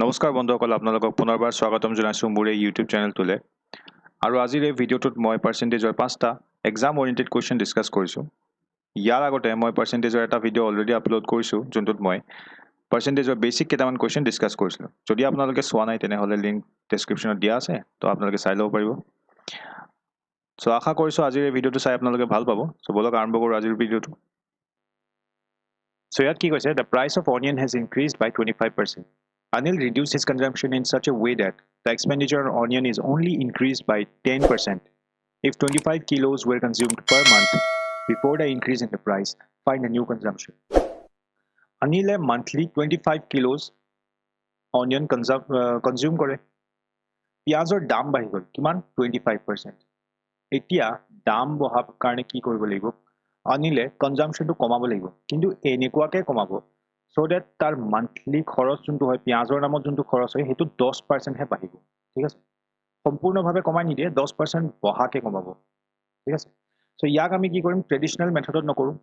নমস্কাৰ বন্ধুসকল, আপোনালোকক পুনৰবাৰ স্বাগতম জনাইছোঁ মোৰ এই ইউটিউব চেনেলটোলৈ। আৰু আজিৰ এই ভিডিঅ'টোত মই পাৰ্চেণ্টেজৰ 5টা এক্সাম অৰিয়েণ্টেড কুৱেশ্যন ডিছকাছ কৰিছোঁ। ইয়াৰ আগতে মই পাৰ্চেণ্টেজৰ এটা ভিডিঅ' অলৰেডি আপলোড কৰিছোঁ, যোনটোত মই পাৰ্চেণ্টেজৰ বেছিক কেইটামান কুৱেশ্যন ডিছকাছ কৰিছিলোঁ। যদি আপোনালোকে চোৱা নাই তেনেহ'লে লিংক ডেছক্ৰিপশ্যনত দিয়া আছে, তো আপোনালোকে চাই ল'ব পাৰিব। চ' আশা কৰিছোঁ আজিৰ এই ভিডিঅ'টো চাই আপোনালোকে ভাল পাব। চ' ব'লক আৰম্ভ কৰোঁ আজিৰ ভিডিঅ'টো। চ' ইয়াত কি কৈছে, the price of onion has increased by 25%. Anil reduced his consumption in such a way that the expenditure on onion is only increased by 10%. If 25 kilos were consumed per month before the increase in the price, find the new consumption. Anile monthly 25 kilos onion consume কৰে। পিঁয়াজৰ দাম বাঢ়ি গ'ল কিমান 25%। এতিয়া দাম বঢ়াৰ কাৰণে কি কৰিব লাগিব, আনিলে কনজাম্পশ্যনটো কমাব লাগিব, কিন্তু এনেকুৱাকৈ কমাব চ' ডেট তাৰ মান্থলি খৰচ যোনটো হয়, পিঁয়াজৰ নামত যোনটো খৰচ হয় সেইটো 10%হে বাঢ়িব। ঠিক আছে, সম্পূৰ্ণভাৱে কমাই নিদিয়ে, 10% বঢ়াকৈ কমাব। ঠিক আছে, চ' ইয়াক আমি কি কৰিম, ট্ৰেডিশ্যনেল মেথডত নকৰোঁ।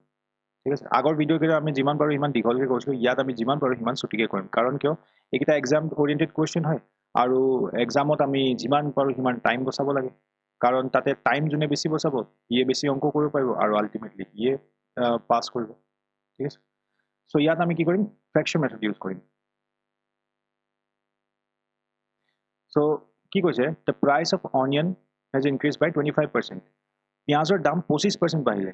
ঠিক আছে, আগৰ ভিডিঅ'কেইটা আমি যিমান পাৰোঁ সিমান দীঘলকৈ কৰিছিলোঁ, ইয়াত আমি যিমান পাৰোঁ সিমান চুটিকৈ কৰিম। কাৰণ কিয়, এইকেইটা এক্সাম অৰিয়েণ্টেড কুৱেশ্যন হয় আৰু এক্সামত আমি যিমান পাৰোঁ সিমান টাইম বচাব লাগে। কাৰণ তাতে টাইম যোনে বেছি বচাব ইয়ে বেছি অংক কৰিব পাৰিব আৰু আল্টিমেটলি ইয়ে পাছ কৰিব। ঠিক আছে, চ' ইয়াত আমি কি কৰিম, ফ্ৰেকশ্যন মেথড ইউজ কৰিম। চ' কি কৈছে, the price of onion has increase by 25%. পিঁয়াজৰ দাম 25% বাঢ়িলে,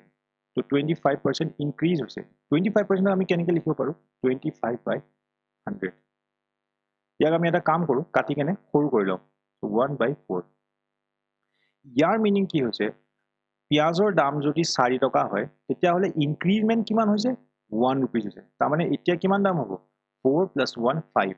তো 25% ইনক্ৰিজ হৈছে। 25% আমি কেনেকৈ লিখিব পাৰোঁ, 25/100। ইয়াক আমি এটা কাম কৰোঁ, কাটি কেনে সৰু কৰি লওঁ, 1/4। ইয়াৰ মিনিং কি হৈছে, পিঁয়াজৰ দাম যদি 4 টকা হয় তেতিয়াহ'লে ইনক্ৰিজমেণ্ট কিমান হৈছে, 1 rupees হৈছে। তাৰমানে এতিয়া কিমান দাম হ'ব, 4 + 1 5।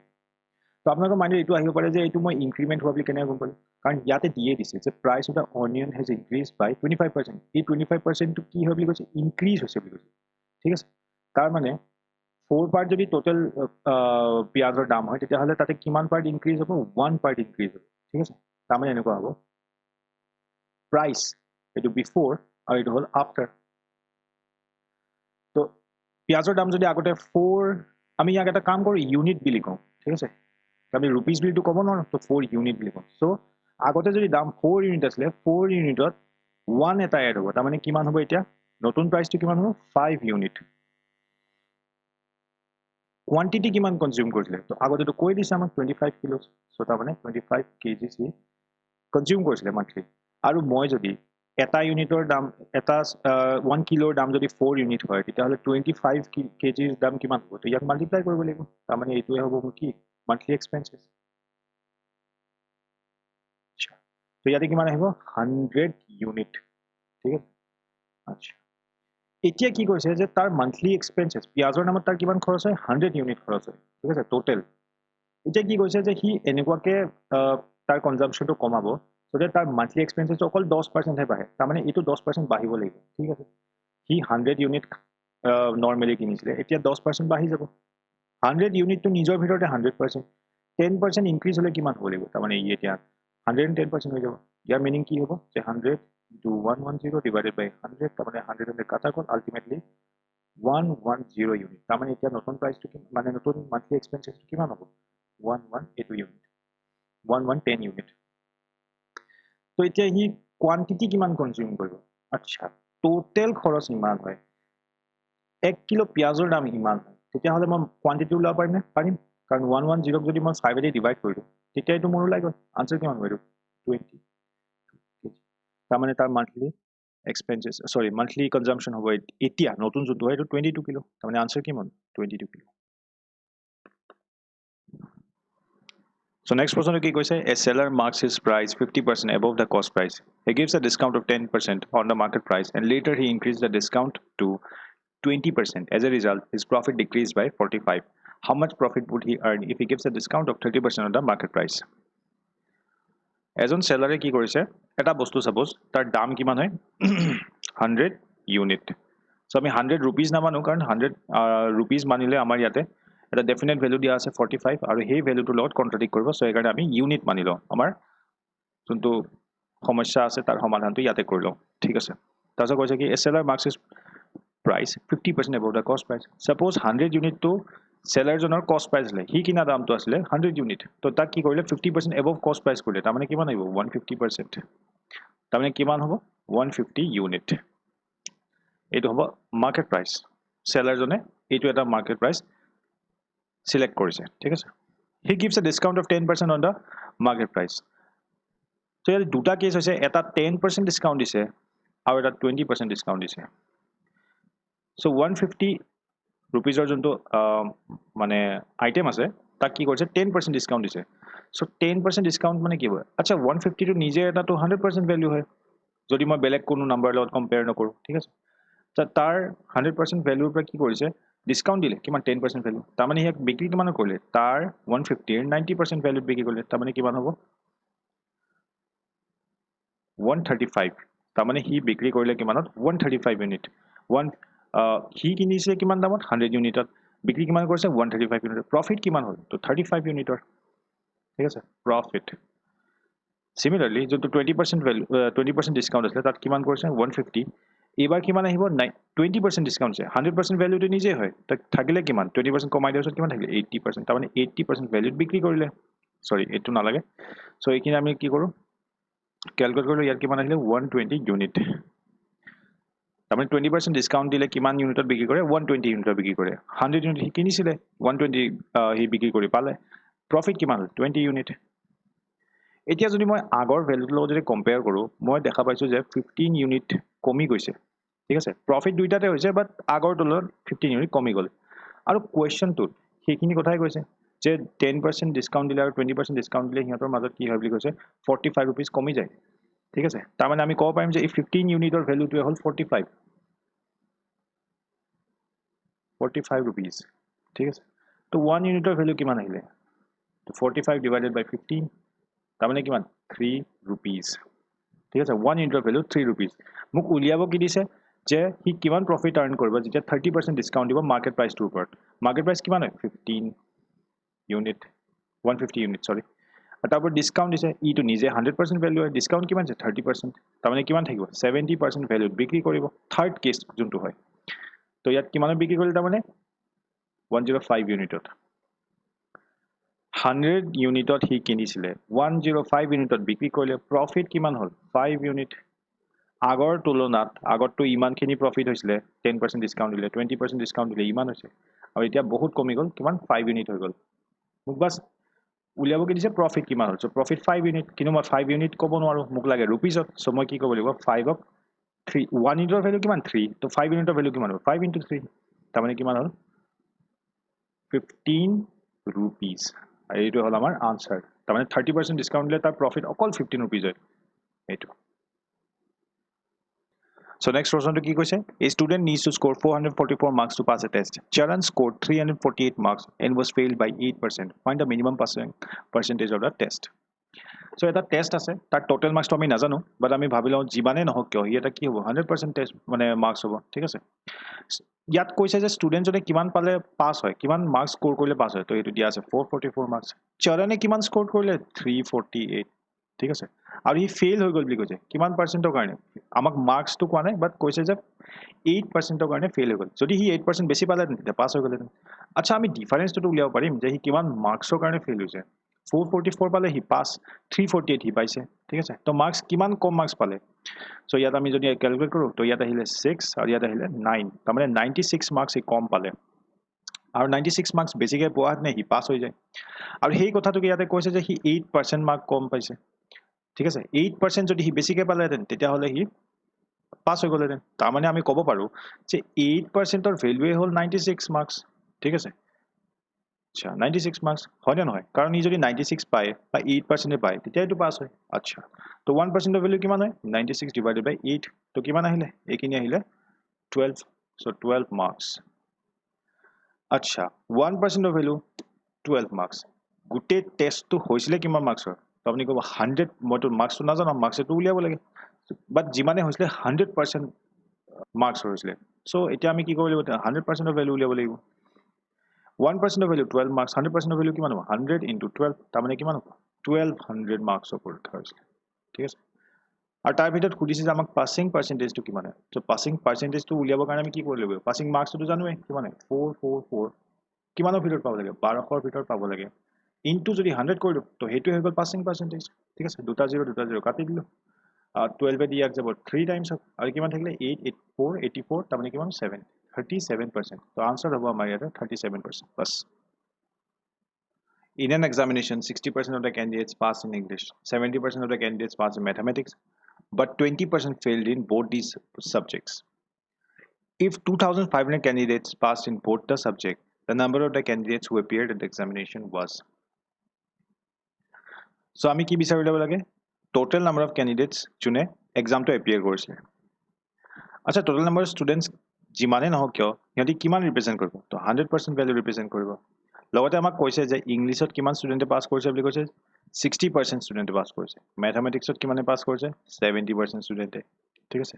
তো আপোনালোকৰ মাইণ্ডত এইটো আহিব পাৰে যে এইটো মই ইনক্ৰিমেণ্ট হোৱা বুলি কেনেকৈ গম পালোঁ, কাৰণ ইয়াতে দিয়ে দিছে যে price of the onion has increase by 25%। এই 25%টো কি হয় বুলি কৈছে, ইনক্ৰিজ হৈছে বুলি কৈছে। ঠিক আছে, তাৰমানে 4 পাৰ্ট যদি টোটেল পিঁয়াজৰ দাম হয় তেতিয়াহ'লে তাতে কিমান পাৰ্ট ইনক্ৰিজ হ'ব, 1 পাৰ্ট ইনক্ৰিজ হ'ব। ঠিক আছে, তাৰমানে এনেকুৱা হ'ব, প্ৰাইচ এইটো বিফ'ৰ আৰু এইটো হ'ল আফটাৰ। তো পিঁয়াজৰ দাম যদি আগতে 4, আমি ইয়াক এটা কাম কৰোঁ, ইউনিট বুলি কওঁ। ঠিক আছে, আমি ৰুপিজ বুলিতো ক'ব নোৱাৰোঁ, তো 4 ইউনিট বুলি কওঁ। চ' আগতে যদি দাম 4 ইউনিট আছিলে, 4 ইউনিটত 1 এটা এড হ'ব, তাৰমানে কিমান হ'ব এতিয়া, নতুন প্ৰাইচটো কিমান হ'ব, 5 ইউনিট। কোৱান্টিটি কিমান কনজিউম কৰিছিলে, তো আগতেতো কৈ দিছে আমাক 25 কিলোজ। চ' তাৰমানে 25 kg সি কনজিউম কৰিছিলে মান্থলি। আৰু মই যদি এটা ইউনিটৰ দাম, এটা 1 কিলোৰ দাম যদি 4 ইউনিট হয় তেতিয়াহ'লে 25 kgৰ দাম কিমান হ'ব, তো ইয়াক মাল্টিপ্লাই কৰিব লাগিব। তাৰমানে এইটোৱে হ'ব মোৰ কি, মান্থলি এক্সপেঞ্চেছ। তো ইয়াতে কিমান আহিব, 100 ইউনিট। ঠিক আছে, আচ্ছা। এতিয়া কি কৈছে যে তাৰ মান্থলি এক্সপেঞ্চেছ, পিঁয়াজৰ নামত তাৰ কিমান খৰচ হয়, 100 ইউনিট খৰচ হয়। ঠিক আছে, টোটেল। এতিয়া কি কৈছে যে সি এনেকুৱাকৈ তাৰ কনজাম্পশ্যনটো কমাব চ' ডেট তাৰ মান্থলি এক্সপেঞ্চেছটো অকল 10%হে বাঢ়ে। তাৰমানে এইটো 10% বাঢ়িব লাগিব। ঠিক আছে, সি 100 ইউনিট নৰ্মেলি কিনিছিলে, এতিয়া 10% বাঢ়ি যাব। 100 ইউনিটটো নিজৰ ভিতৰতে 100%, 10% ইনক্ৰিজ হ'লে কিমান হ'ব লাগিব, তাৰমানে ই এতিয়া 110% হৈ যাব। ইয়াৰ মিনিং কি হ'ব, যে 100 × 110 ডিভাইডেড বাই 100, তাৰমানে 100 কাটা গ'ল, আল্টিমেটলি 110 ইউনিট। তাৰমানে এতিয়া নতুন প্ৰাইচটো মানে নতুন মান্থলি এক্সপেঞ্চেছটো কিমান হ'ব, 118 ইউনিট, 110 ইউনিট। তো এতিয়া সি কোৱান্টিটি কিমান কনজিউম কৰিব, আচ্ছা টোটেল খৰচ ইমান হয়, 1 কিলো পিঁয়াজৰ দাম ইমান হয়, তেতিয়াহ'লে মই কোৱান্টিটি ওলাব পাৰিমনে, পাৰিম। কাৰণ 110ক যদি মই 5 ডিভাইড কৰিলোঁ তেতিয়া এইটো মোৰ ওলাই গ'ল, আনচাৰ কিমান হ'ব এইটো, 20। তাৰমানে তাৰ মান্থলি এক্সপেঞ্চেছ, চৰি মান্থলি কনজাম্পশ্যন হ'ব এতিয়া নতুন যোনটো হয় এইটো 22 কিলো, তাৰমানে আনচাৰ কিমান, 22 কিলো। So next প্ৰশ্নটো কি কৈছে, a seller marks his price 50% above the cost price. He gives a discount of 10% on the market price and later he increases the discount to 20%. As a result, his profit decreased by 45. How much profit would he earn if he gives a discount of 30% on the market price? এজন সেলাৰে কি কৰিছে, এটা বস্তু suppose তাৰ দাম কিমান হয় 100 unit. চ' আমি 100 rupees নামানো, কাৰণ 100 rupees মানিলে আমাৰ ইয়াতে এটা ডেফিনেট ভেলু দিয়া আছে 45, আৰু সেই ভেলুটোৰ লগত কণ্ট্ৰাডিক্ট কৰিব। চ' সেইকাৰণে আমি ইউনিট মানি লওঁ, আমাৰ যোনটো সমস্যা আছে তাৰ সমাধানটো ইয়াতে কৰি লওঁ। ঠিক আছে, তাৰপিছত কৈছে কি, a seller marks its price 50% above the cost price. Suppose 100 ইউনিটটো সেলাৰজনৰ কষ্ট প্ৰাইচ আছিলে হি কিনা দামটো আছিলে 100 ইউনিট তো তাক কি কৰিলে 50% এবভ কষ্ট প্ৰাইচ কৰিলে তাৰমানে কিমান আহিব 150% তাৰমানে কিমান হ'ব 150 ইউনিট এইটো হ'ব মাৰ্কেট প্ৰাইচ সেলাৰজনে এইটো এটা মাৰ্কেট প্ৰাইচ সিলেক্ট কৰিছে ঠিক আছে he gives a discount of 10% on the market price তো ইয়াত দুটা কেছ হৈছে এটা 10% ডিসকাউন্ট দিছে আৰু এটা 20% ডিসকাউন্ট দিছে সো 150 रुपीजर जोंतो माने आइटम আছে তাক কি কৰিছে 10% ডিসকাউন্ট দিছে সো 10% ডিসকাউন্ট মানে কি হয় আচ্ছা 150 টো নিজে এটা তো 100% ভ্যালু হয় যদি মই বেলেগ কোনো নাম্বাৰ লগত কম্পেয়াৰ নকৰো ঠিক আছে তাৰ 100% ভ্যালুৰ পৰা কি কৰিছে ডিসকাউন্ট দিলে কিমান 10% ভ্যালু তাৰ মানে ইয়াক বিক্ৰী কিমান কৰিলে তাৰ 150 এৰ 90% ভ্যালু বিক্ৰী কৰিলে তাৰ মানে কিমান হ'ব 135 তাৰ মানে হি বিক্ৰী কৰিলে কিমানত 135 ইউনিট 1 হি কিনিছে কিমান দামত 100 ইউনিটত বিক্ৰী কিমান কৰিছে 135 ইউনিট প্ৰফিট কিমান হ'ল তো 35 ইউনিটৰ ঠিক আছে প্ৰফিট সিমিলাৰলি যোনটো 20% ভ্যালু 20% ডিসকাউন্ট আছে তাত কিমান কৰিছে 150 এবাৰ কিমান আহিব 20% ডিসকাউন্ট আছে 100% ভ্যালুটো নিজে হয় তাক থাকিলে কিমান 20% কমাই দিয়াৰ পিছত কিমান থাকিলে 80% তাৰ মানে 80% ভ্যালুত বিক্ৰী কৰিলে সৰি এটো নালাগে সো এইখিনি আমি কি কৰো ক্যালকুলেট কৰিলো ইয়াৰ কিমান আহিলে 120 ইউনিট তারমানে 20% ডিসকাউন্ট দিলে কিমান ইউনিটত বিক্রি করে 120 ইউনিটত বিক্রি করে 100 ইউনিট হি কিনিছিলে 120 হি বিক্রি কৰি পালে প্ৰফিট কিমান 20 ইউনিট এতিয়া যদি মই আগৰ ভ্যালুৰ লগত যদি কম্পেয়াৰ কৰো মই দেখা পাইছো যে 15 ইউনিট কমি গৈছে ঠিক আছে প্রফিট দুইটাতে হৈছে বাট আগৰ তুলনাত 15 ইউনিট কমি গল আৰু কোৱেশ্চনটোত সেইখিনি কথাই কৈছে যে 10% ডিসকাউন্ট দিলে আৰু 20% ডিসকাউন্ট দিলে হিহঁতৰ মাজত কি হয় বুলি কৈছে 45 रुपीस কমি যায় ঠিক আছে তাৰ মানে আমি ক'ব পাৰিম যে এই 15 ইউনিটৰ ভ্যালুটো হ'ল 45 रुपीस ঠিক আছে তো 1 ইউনিটৰ ভ্যালু কিমান আহিলে তো 45 ডিভাইডেড বাই 15 তাৰ মানে কিমান 3 रुपीस ঠিক আছে 1 ইউনিটৰ ভ্যালু 3 रुपीस মোক উলিয়াব কি দিছে যে হি কিমান প্ৰফিট আৰ্ন কৰিব যেতিয়া 30% ডিসকাউন্ট দিব মাৰ্কেট প্ৰাইচটোৰ ওপৰত মাৰ্কেট প্ৰাইচ কিমান হয় 15 ইউনিট 150 ইউনিট সৰি তারপর ডিসকাউন্ট দিছে ইটো নিজে 100% ভ্যালু হয় ডিসকাউন্ট কিমান আছে 30% তার মানে কিমান থাকিব 70% ভ্যালু বিক্রি কৰিব থাৰ্ড কেস যোনটো হয় তো ইয়াত কিমান বিক্ৰি কৰিলে তার মানে 105 ইউনিটত 100 ইউনিটত হি কিনিছিলে 105 ইউনিটত বিক্রি কৰিলে প্ৰফিট কিমান হল 5 ইউনিট আগৰ তুলনাত আগৰটো ইমানখিনি প্ৰফিট হৈছিলে 10% ডিসকাউন্ট দিলে 20% ডিসকাউন্ট দিলে ইমান হৈছে আৰু এতিয়া বহুত কমি গল কিমান 5 ইউনিট হৈ গল মোক বাস উলিয়াব কি দিছে প্ৰফিট কিমান হল সো প্ৰফিট 5 ইউনিট কিন্তু মই 5 ইউনিট ক'ব নোৱাৰো মোক লাগে रुपीसত সো মই কি ক'ব লাগিব 5 ক 3 1 ইউনিটৰ ভ্যালু কিমান 3 তো 5 ইউনিটৰ ভ্যালু কিমান হ'ব 5 * 3 তাৰ মানে কিমান হল 15 रुपीस আৰু এইটো হল আমাৰ আনসাৰ তাৰ মানে 30% ডিসকাউন্ট দিলে তাৰ প্ৰফিট অকল 15 रुपीस হয় এইটো So next question to ki koise a student needs to score 444 marks to pass a test. Charan scored 348 marks and was failed by 8%. Find the minimum passing percentage of the test. So এটা test আছে তার total marks তো আমি নাজানো বাট আমি ভাবিলাম যিমানে নহক কিয় হি এটা কি হ'ব 100% টেস্ট মানে মার্কস হ'ব ঠিক আছে ইয়াত কৈছে যে স্টুডেন্টজনে কিমান পালে পাস হয় কিমান মার্কস স্কোর কৰিলে পাস হয় তো এটো দিয়া আছে 444 মাৰ্কস চৰণে কিমান স্কোৰ কৰিলে 348 ঠিক আছে আৰু হি ফেইল হৈ গল বুলি কৈছে কিমান পাৰ্সেন্টৰ কাৰণে আমাক মাৰ্কস তো কোৱা নাই বাট কৈছে যে 8%ৰ কাৰণে ফেইল হৈ গল যদি হি 8% বেছি পালে তেতিয়া পাস হৈ গল আচ্ছা আমি ডিফারেন্সটো উলিয়াব পাৰিম যে হি কিমান মাৰ্কসৰ কাৰণে ফেইল হৈছে 444 পালে হি পাস 348 হি পাইছে ঠিক আছে তো মার্কস কিমান কম মার্কস পালে সো ইয়াত আমি যদি ক্যালকুলেট কৰো তো ইয়াত আহিলে 6 আৰু ইয়াত আহিলে 9 তাৰ মানে 96 মাৰ্কস হি কম পালে আৰু 96 মাৰ্কস বেছিকে পোৱাত নে হি পাস হৈ যায় আৰু সেই কথাটো ইয়াতে কৈছে যে হি 8% মার্ক কম পাইছে ঠিক আছে 8% যদি হি বেছিকে পালেহেঁতেন তেতিয়া হলে হি পাস হৈ গলেহেঁতেন তাৰ মানে আমি ক'ব পাৰো যে 8%ৰ ভ্যালুৱে হ'ল 96 মাৰ্কস ঠিক আছে আচ্ছা 96 মাৰ্কস হয় না নহয় কাৰণ ই যদি 96 পায় বা 8% এ পায় তেতিয়া এটো পাস হয় আচ্ছা তো 1% এর ভ্যালু কিমান হয় 96 ডিভাইডেড বাই 8 তো কিমান আহিলে এইখিনি আহিলে 12 সো 12 মার্কস আচ্ছা 1% এর ভ্যালু 12 মার্কস গুটে টেস্ট তো হৈছিলে কিমান মাৰ্কসৰ তো আপুনি কব 100 মইতো মার্কস না জানো মার্কস তো উলিয়াব লাগে বাট যিমানে হৈছিলে 100% মার্কস হৈছিলে সো এতিয়া আমি কি কৰিব লাগিব 100% এর ভ্যালু উলিয়াব লাগিব 1% of value 12 marks 100% of value কিমান হ'ব 100 into 12 তাৰ মানে কিমান হ'ব 1200 marks of পৰীক্ষা হৈছিল ঠিক আছে আৰু তাৰ ভিতৰত খুদিছে যে আমাক পাসিং পাৰ্সেন্টেজ টো কিমান হয় সো পাসিং পাৰ্সেন্টেজ টো উলিয়াবৰ কাৰণে আমি কি কৰিব লাগিব পাসিং মাৰ্কস টো জানোৱে কিমান হয় 444 কিমানৰ ভিতৰত পাব লাগে 1200ৰ ভিতৰত পাব লাগে ইনটু যদি 100 কৰি দিওঁ তো সেইটো হৈ গ'ল পাছিং পাৰ্চেন্টেজ ঠিক আছে দুটা জিৰ' কাটি দিলোঁ 12 দি ইয়াক যাব 3 টাইমছ আৰু কিমান থাকিলে 84 তাৰমানে কিমান 7 37% তো আনসাৰ হ'ব আমাৰ ইয়াতে 37% বাস In an examination, 60% of the candidates pass in English, 70% of the candidates pass in mathematics, but 20% failed in both these subjects. If 2,500 candidates passed in both the subjects, the number of the candidates who appeared at the examination was. So, আমি কি বিচাৰি ল'ব লাগে? Total number of candidates যোনে exam to appear কৰিছে। আচ্ছা, total number of students যিমানে নহওক কিয় সিহঁতি কিমান represent কৰিব? তো 100% value represent কৰিব। লগতে আমাক কৈছে যে ইংলিছত কিমান ষ্টুডেণ্টে পাছ কৰিছে বুলি কৈছে 60% ষ্টুডেণ্টে পাছ কৰিছে মেথমেটিক্সত কিমানে পাছ কৰিছে 70% ষ্টুডেণ্টে ঠিক আছে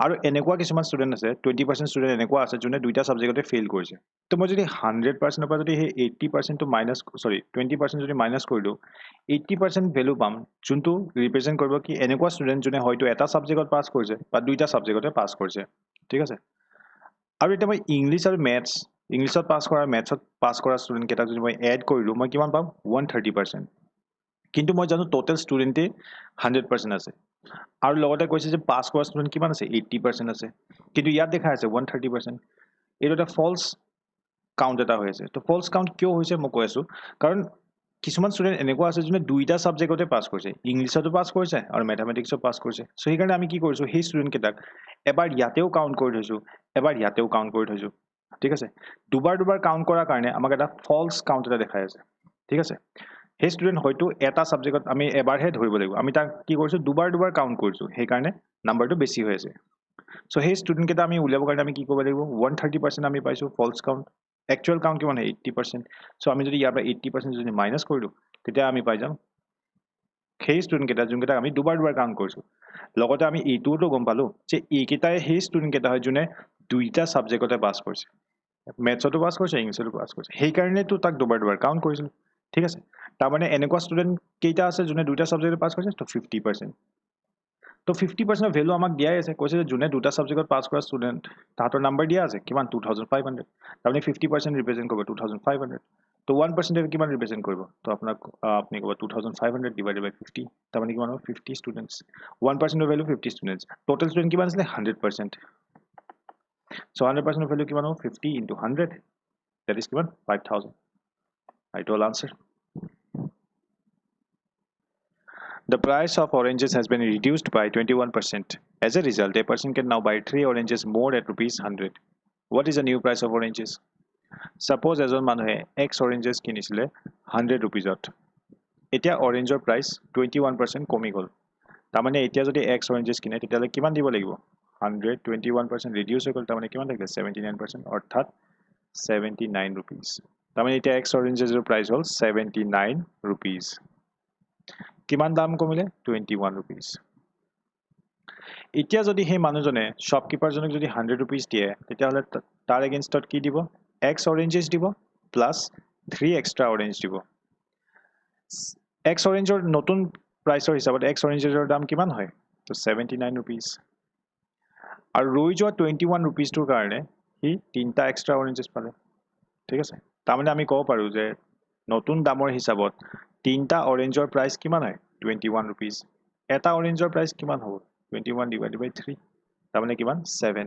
আৰু এনেকুৱা কিছুমান ষ্টুডেণ্ট আছে 20% ষ্টুডেণ্ট এনেকুৱা আছে যোনে দুইটা সাবজেক্টতে ফেইল কৰিছে তো মই যদি 100% পৰা যদি সেই 80% টো মাইনাস 20% যদি মাইনাস কৰি দিওঁ 80% ভ্যালু পাম যোনটো ৰিপ্ৰেজেন্ট কৰিব কি এনেকুৱা ষ্টুডেণ্ট যোনে হয়তো এটা সাবজেক্টত পাছ কৰিছে বা দুইটা সাবজেক্টতে পাছ কৰিছে ঠিক আছে আৰু এটা মই ইংলিশ আৰু ম্যাথছ ইংলিশত পাছ কৰা ম্যাথছত পাছ কৰা ষ্টুডেণ্ট কেইটা যদি মই এড কৰিলো মই কিমান পাম 130% কিন্তু মই জানো টোটাল ষ্টুডেণ্টে 100% আছে আৰু লগতে কৈছে যে পাছ কৰা ষ্টুডেণ্ট কিমান আছে 80% আছে কিন্তু ইয়াত দেখা আছে 130% এইটো এটা ফলছ কাউণ্ট এটা হৈ আছে তো ফলছ কাউণ্ট কিয় হৈছে মই কৈ আছো কাৰণ কিছুমান ষ্টুডেণ্ট এনেকুৱা আছে যোনে দুইটা সাবজেক্টতে পাছ কৰিছে ইংলিছতো পাছ কৰিছে আৰু মেথমেটিক্সত পাছ কৰিছে সো সেইকাৰণে আমি কি কৰিছো সেই ষ্টুডেণ্ট কেইটাক এবাৰ ইয়াতেও কাউণ্ট কৰি থৈছো এবাৰ ইয়াতেও কাউণ্ট কৰি থৈছো ঠিক আছে দুবাৰ কাউণ্ট কৰাৰ কাৰণে আমাক এটা ফলছ কাউণ্ট এটা দেখাই আছে ঠিক আছে সেই ষ্টুডেণ্ট হয়তো এটা সাবজেক্টত আমি এবাৰহে ধৰিব লাগিব আমি তাক কি কৰিছো দুবাৰ কাউণ্ট কৰিছো সেই কাৰণে নাম্বাৰটো বেছি হৈ আছে সো সেই ষ্টুডেণ্ট কেইটা আমি উলিয়াবৰ কাৰণে আমি কি কৰিব লাগিব 130% আমি পাইছো ফলছ কাউণ্ট একচুৱেল কাউণ্ট কিমান 80% সো আমি যদি ইয়াৰ পৰা 80% যদি মাইনাস কৰি দিওঁ তেতিয়া আমি পাই যাম সেই ষ্টুডেণ্ট কেইটা যোন কেইটা আমি দুবাৰ কাউণ্ট কৰিছো লগতে আমি এইটোতো গম পালো যে এইকেইটাই সেই ষ্টুডেণ্ট কেইটা হয় যোনে দুইটা সাবজেক্টতে পাছ কৰিছে ম্যাথছতো পাছ কৰিছে ইংলিছতো পাছ কৰিছে সেই কাৰণেতো তাক দুবাৰ কাউণ্ট কৰিছিল ঠিক আছে তাৰ মানে এনেকুৱা ষ্টুডেণ্ট কেইটা আছে যোনে দুইটা সাবজেক্টত পাছ কৰিছে তো 50% তো 50% ভ্যালু আমাক দিয়াই আছে কৈছে যে যোনে দুটা সাবজেক্টত পাছ কৰা ষ্টুডেণ্ট তাহাঁতৰ নাম্বাৰ দিয়া আছে কিমান 2500 তাৰমানে 50% ৰিপ্ৰেজেন্ট কৰিব 2500 তো 1% কিমান ৰিপ্ৰেজেন্ট কৰিব তো আপোনাক আপুনি ক'ব 2500 ডিভাইডেড বাই 50 তাৰমানে কিমান হ'ব 50 students 1% value 50 students total student কিমান আছে 100% so 100% value কিমান হ'ব 50 into 100 that is কিমান 5000 right all answer the price of oranges has been reduced by 21%. As a result, a person can now buy 3 oranges more at rupees 100. What is the new price of oranges? Suppose এজন মানুহে X oranges কিনিছিলে 100 rupeesত এতিয়া orangeৰ price 21% কমি গ'ল তাৰমানে এতিয়া যদি X oranges কিনে তেতিয়ালে কিমান দিব লাগিব 121% reduce হৈ গ'ল তাৰমানে কিমান থাকিলে 79% অৰ্থাৎ 79 rupees তাৰমানে এতিয়া X oranges price হ'ল 79 rupees কিমান দাম কমিলে 21 rupees এতিয়া যদি সেই মানুহজনে শ্বপকিপাৰজনক যদি 100 rupees দিয়ে তেতিয়াহলে তাৰ এগেইনষ্টত কি দিব X oranges দিব প্লাস 3 extra orange দিব X orangeৰ নতুন প্ৰাইচৰ হিচাপত X orangeৰ দাম কিমান হয় তো 79 rupees আৰু ৰৈ যোৱা 21 rupees টোৰ কাৰণে হি তিনটা এক্সট্ৰা oranges পালে ঠিক আছে তাৰমানে আমি ক'ব পাৰো যে নতুন দামৰ হিচাপত তিনটা orangeৰ প্ৰাইস কিমান হয় 21 rupees এটা orangeৰ প্ৰাইস কিমান হ'ব 21 divided by 3 তাৰমানে কিমান 7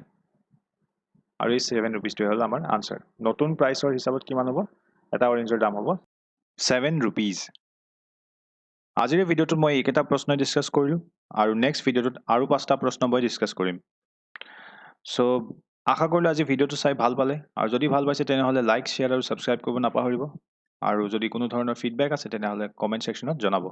আৰু এই 7 rupees টো হ'ল আমাৰ আনসাৰ নতুন প্ৰাইসৰ হিচাপত কিমান হ'ব এটা orangeৰ দাম হ'ব 7 rupees আজিৰ ভিডিওটো মই এইকেইটা প্ৰশ্ন ডিসকাস কৰিলো আৰু নেক্সট ভিডিওটোত আৰু পাঁচটা প্ৰশ্ন মই ডিসকাস কৰিম সো আশা কৰিলো আজি ভিডিওটো চাই ভাল পালে আৰু যদি ভাল পাইছে তেনেহলে লাইক শেয়াৰ আৰু সাবস্ক্ৰাইব কৰিব নাপাহৰিব আৰু যদি কোনো ধৰণৰ ফিডব্যাক আছে তেনেহলে কমেন্ট সেকশনত জনাব